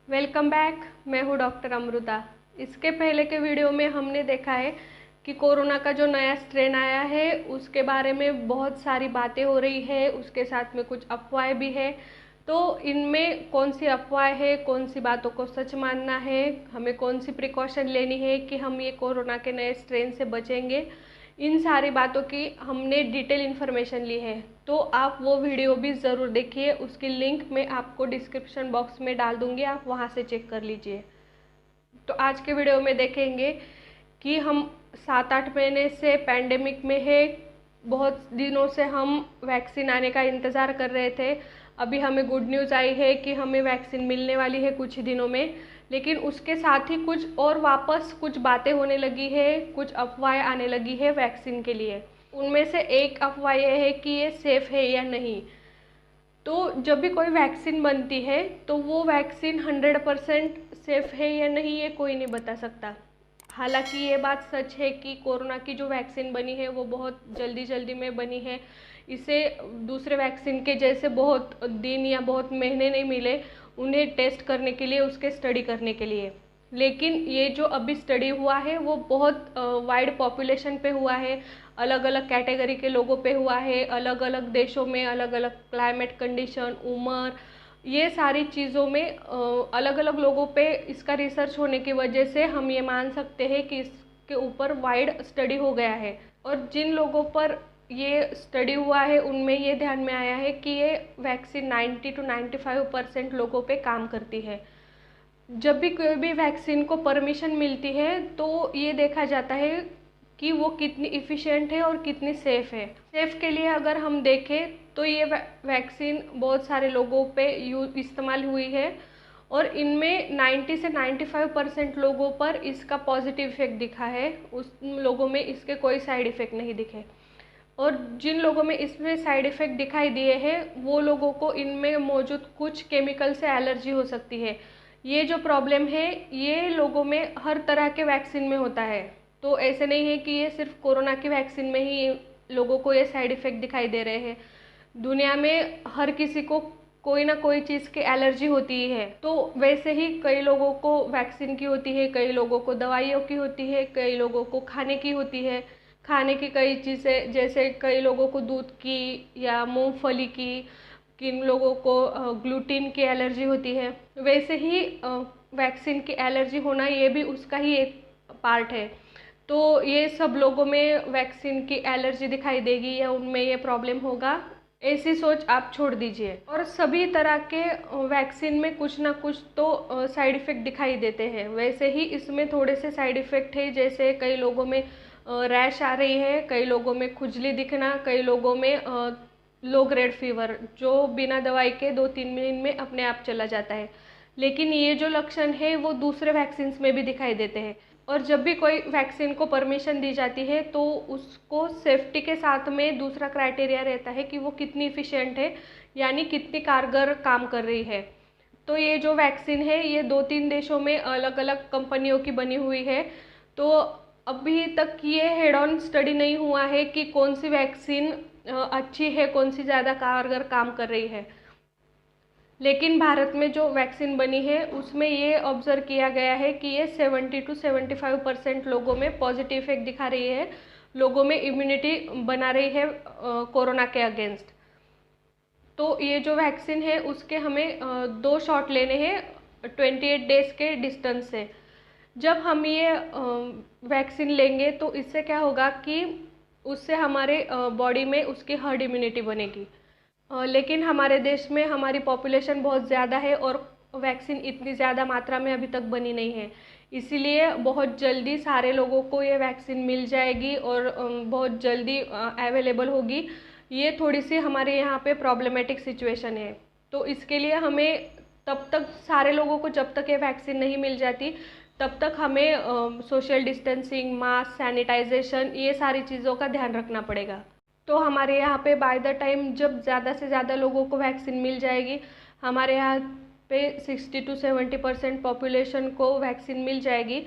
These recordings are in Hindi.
Welcome back. मैं हूँ डॉक्टर अमृता। इसके पहले के वीडियो में हमने देखा है कि कोरोना का जो नया स्ट्रेन आया है उसके बारे में बहुत सारी बातें हो रही है, उसके साथ में कुछ अफवाहें भी है। तो इनमें कौन सी अफवाह है, कौन सी बातों को सच मानना है, हमें कौन सी प्रिकॉशन लेनी है कि हम ये कोरोना के नए स्ट्रेन से बचेंगे, इन सारी बातों की हमने डिटेल इन्फॉर्मेशन ली है। तो आप वो वीडियो भी ज़रूर देखिए, उसकी लिंक मैं आपको डिस्क्रिप्शन बॉक्स में डाल दूँगी, आप वहाँ से चेक कर लीजिए। तो आज के वीडियो में देखेंगे कि हम 7-8 महीने से पैंडेमिक में है, बहुत दिनों से हम वैक्सीन आने का इंतज़ार कर रहे थे। अभी हमें गुड न्यूज़ आई है कि हमें वैक्सीन मिलने वाली है कुछ ही दिनों में, लेकिन उसके साथ ही कुछ और वापस कुछ बातें होने लगी है, कुछ अफवाहें आने लगी है वैक्सीन के लिए। उनमें से एक अफवाह यह है कि ये सेफ़ है या नहीं। तो जब भी कोई वैक्सीन बनती है तो वो वैक्सीन 100% सेफ़ है या नहीं ये कोई नहीं बता सकता। हालांकि ये बात सच है कि कोरोना की जो वैक्सीन बनी है वो बहुत जल्दी जल्दी में बनी है। इसे दूसरे वैक्सीन के जैसे बहुत दिन या बहुत महीने नहीं मिले उन्हें टेस्ट करने के लिए, उसके स्टडी करने के लिए। लेकिन ये जो अभी स्टडी हुआ है वो बहुत वाइड पॉपुलेशन पे हुआ है, अलग अलग कैटेगरी के लोगों पे हुआ है, अलग अलग देशों में, अलग अलग क्लाइमेट कंडीशन, उम्र, ये सारी चीज़ों में अलग अलग लोगों पे इसका रिसर्च होने की वजह से हम ये मान सकते हैं कि इसके ऊपर वाइड स्टडी हो गया है। और जिन लोगों पर ये स्टडी हुआ है उनमें ये ध्यान में आया है कि ये वैक्सीन 90 to 95% लोगों पे काम करती है। जब भी कोई भी वैक्सीन को परमिशन मिलती है तो ये देखा जाता है कि वो कितनी इफ़िशियंट है और कितनी सेफ़ है। सेफ़ के लिए अगर हम देखें तो ये वैक्सीन बहुत सारे लोगों पे इस्तेमाल हुई है और इनमें 90 से 95% लोगों पर इसका पॉजिटिव इफेक्ट दिखा है, उस लोगों में इसके कोई साइड इफ़ेक्ट नहीं दिखे। और जिन लोगों में इसमें साइड इफ़ेक्ट दिखाई दिए हैं वो लोगों को इनमें मौजूद कुछ केमिकल से एलर्जी हो सकती है। ये जो प्रॉब्लम है ये लोगों में हर तरह के वैक्सीन में होता है। तो ऐसे नहीं है कि ये सिर्फ कोरोना की वैक्सीन में ही लोगों को ये साइड इफ़ेक्ट दिखाई दे रहे हैं। दुनिया में हर किसी को कोई ना कोई चीज़ की एलर्जी होती ही है। तो वैसे ही कई लोगों को वैक्सीन की होती है, कई लोगों को दवाइयों की होती है, कई लोगों को खाने की होती है। खाने की कई चीज़ें, जैसे कई लोगों को दूध की या मूंगफली की, किन लोगों को ग्लूटीन की एलर्जी होती है। वैसे ही वैक्सीन की एलर्जी होना ये भी उसका ही एक पार्ट है। तो ये सब लोगों में वैक्सीन की एलर्जी दिखाई देगी या उनमें ये प्रॉब्लम होगा, ऐसी सोच आप छोड़ दीजिए। और सभी तरह के वैक्सीन में कुछ ना कुछ तो साइड इफ़ेक्ट दिखाई देते हैं। वैसे ही इसमें थोड़े से साइड इफ़ेक्ट है, जैसे कई लोगों में रैश आ रही है, कई लोगों में खुजली दिखना, कई लोगों में लो ग्रेड फीवर जो बिना दवाई के 2-3 दिन में अपने आप चला जाता है। लेकिन ये जो लक्षण है वो दूसरे वैक्सीन्स में भी दिखाई देते हैं। और जब भी कोई वैक्सीन को परमिशन दी जाती है तो उसको सेफ्टी के साथ में दूसरा क्राइटेरिया रहता है कि वो कितनी इफ़िशियंट है, यानी कितनी कारगर काम कर रही है। तो ये जो वैक्सीन है ये 2-3 देशों में अलग अलग कंपनियों की बनी हुई है। तो अभी तक ये हेड ऑन स्टडी नहीं हुआ है कि कौन सी वैक्सीन अच्छी है, कौन सी ज़्यादा कारगर काम कर रही है। लेकिन भारत में जो वैक्सीन बनी है उसमें ये ऑब्ज़र्व किया गया है कि ये 70 to 75% लोगों में पॉजिटिव इफेक्ट दिखा रही है, लोगों में इम्यूनिटी बना रही है कोरोना के अगेंस्ट। तो ये जो वैक्सीन है उसके हमें 2 शॉट लेने हैं 28 डेज़ के डिस्टेंस से। जब हम ये वैक्सीन लेंगे तो इससे क्या होगा कि उससे हमारे बॉडी में उसकी हर्ड इम्यूनिटी बनेगी। लेकिन हमारे देश में हमारी पॉपुलेशन बहुत ज़्यादा है और वैक्सीन इतनी ज़्यादा मात्रा में अभी तक बनी नहीं है, इसीलिए बहुत जल्दी सारे लोगों को ये वैक्सीन मिल जाएगी और बहुत जल्दी अवेलेबल होगी। ये थोड़ी सी हमारे यहाँ पे प्रॉब्लमेटिक सिचुएशन है। तो इसके लिए हमें तब तक सारे लोगों को, जब तक ये वैक्सीन नहीं मिल जाती तब तक हमें सोशल डिस्टेंसिंग, मास्क, सैनिटाइजेशन, ये सारी चीज़ों का ध्यान रखना पड़ेगा। तो हमारे यहाँ पे बाय द टाइम जब ज़्यादा से ज़्यादा लोगों को वैक्सीन मिल जाएगी, हमारे यहाँ पे 60 to 70% पॉपुलेशन को वैक्सीन मिल जाएगी,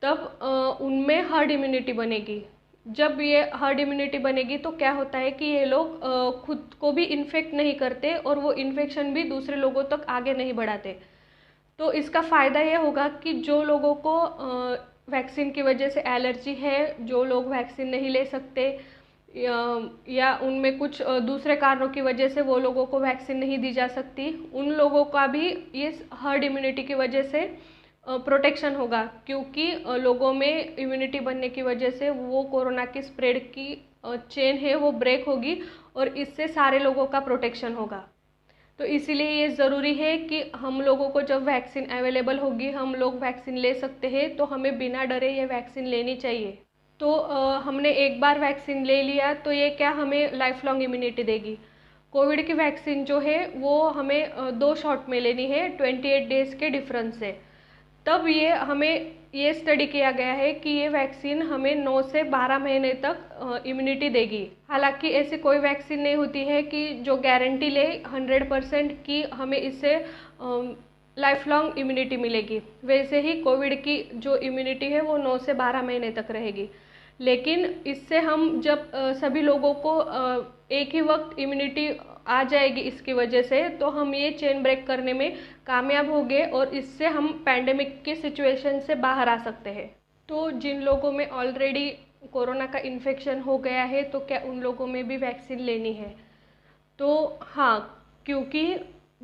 तब उनमें हर्ड इम्यूनिटी बनेगी। जब ये हर्ड इम्यूनिटी बनेगी तो क्या होता है कि ये लोग खुद को भी इन्फेक्ट नहीं करते और वो इन्फेक्शन भी दूसरे लोगों तक आगे नहीं बढ़ाते। तो इसका फ़ायदा ये होगा कि जो लोगों को वैक्सीन की वजह से एलर्जी है, जो लोग वैक्सीन नहीं ले सकते या उनमें कुछ दूसरे कारणों की वजह से वो लोगों को वैक्सीन नहीं दी जा सकती, उन लोगों का भी ये हर्ड इम्यूनिटी की वजह से प्रोटेक्शन होगा, क्योंकि लोगों में इम्यूनिटी बनने की वजह से वो कोरोना की स्प्रेड की चेन है वो ब्रेक होगी और इससे सारे लोगों का प्रोटेक्शन होगा। तो इसीलिए ये ज़रूरी है कि हम लोगों को जब वैक्सीन अवेलेबल होगी, हम लोग वैक्सीन ले सकते हैं, तो हमें बिना डरे ये वैक्सीन लेनी चाहिए। तो हमने एक बार वैक्सीन ले लिया तो ये क्या हमें लाइफ लॉन्ग इम्यूनिटी देगी। कोविड की वैक्सीन जो है वो हमें 2 शॉट में लेनी है 28 डेज़ के डिफरेंस से। तब ये स्टडी किया गया है कि ये वैक्सीन हमें 9 से 12 महीने तक इम्यूनिटी देगी। हालांकि ऐसी कोई वैक्सीन नहीं होती है कि जो गारंटी ले 100% कि हमें इससे लाइफ लॉन्ग इम्यूनिटी मिलेगी। वैसे ही कोविड की जो इम्यूनिटी है वो 9 से 12 महीने तक रहेगी। लेकिन इससे हम जब सभी लोगों को एक ही वक्त इम्यूनिटी आ जाएगी इसकी वजह से, तो हम ये चेन ब्रेक करने में कामयाब हो गए और इससे हम पैंडेमिक की सिचुएशन से बाहर आ सकते हैं। तो जिन लोगों में ऑलरेडी कोरोना का इन्फेक्शन हो गया है तो क्या उन लोगों में भी वैक्सीन लेनी है? तो हाँ, क्योंकि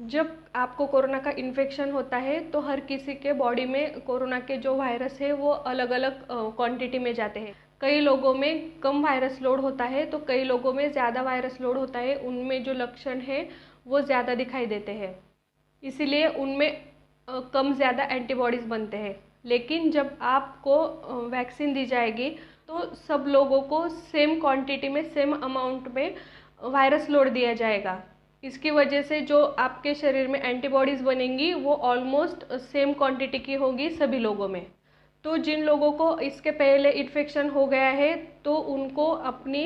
जब आपको कोरोना का इन्फेक्शन होता है तो हर किसी के बॉडी में कोरोना के जो वायरस है वो अलग अलग क्वांटिटी में जाते हैं। कई लोगों में कम वायरस लोड होता है तो कई लोगों में ज़्यादा वायरस लोड होता है, उनमें जो लक्षण है वो ज़्यादा दिखाई देते हैं, इसीलिए उनमें कम ज़्यादा एंटीबॉडीज़ बनते हैं। लेकिन जब आपको वैक्सीन दी जाएगी तो सब लोगों को सेम क्वांटिटी में सेम अमाउंट में वायरस लोड दिया जाएगा। इसकी वजह से जो आपके शरीर में एंटीबॉडीज़ बनेंगी वो ऑलमोस्ट सेम क्वांटिटी की होगी सभी लोगों में। तो जिन लोगों को इसके पहले इन्फेक्शन हो गया है तो उनको अपनी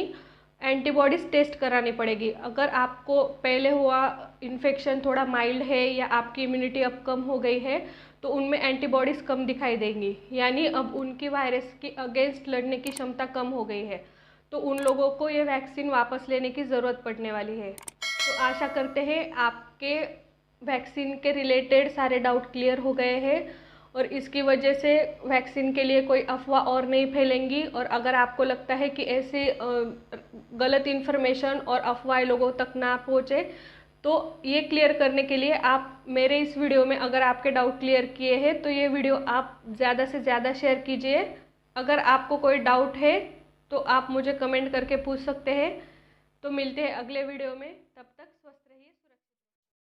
एंटीबॉडीज़ टेस्ट करानी पड़ेगी। अगर आपको पहले हुआ इन्फेक्शन थोड़ा माइल्ड है या आपकी इम्यूनिटी अब कम हो गई है तो उनमें एंटीबॉडीज़ कम दिखाई देंगी, यानी अब उनकी वायरस के अगेंस्ट लड़ने की क्षमता कम हो गई है, तो उन लोगों को ये वैक्सीन वापस लेने की ज़रूरत पड़ने वाली है। तो आशा करते हैं आपके वैक्सीन के रिलेटेड सारे डाउट क्लियर हो गए हैं और इसकी वजह से वैक्सीन के लिए कोई अफवाह और नहीं फैलेंगी। और अगर आपको लगता है कि ऐसे गलत इन्फॉर्मेशन और अफवाहें लोगों तक ना पहुँचे तो ये क्लियर करने के लिए आप मेरे इस वीडियो में अगर आपके डाउट क्लियर किए हैं तो ये वीडियो आप ज़्यादा से ज़्यादा शेयर कीजिए। अगर आपको कोई डाउट है तो आप मुझे कमेंट करके पूछ सकते हैं। तो मिलते हैं अगले वीडियो में।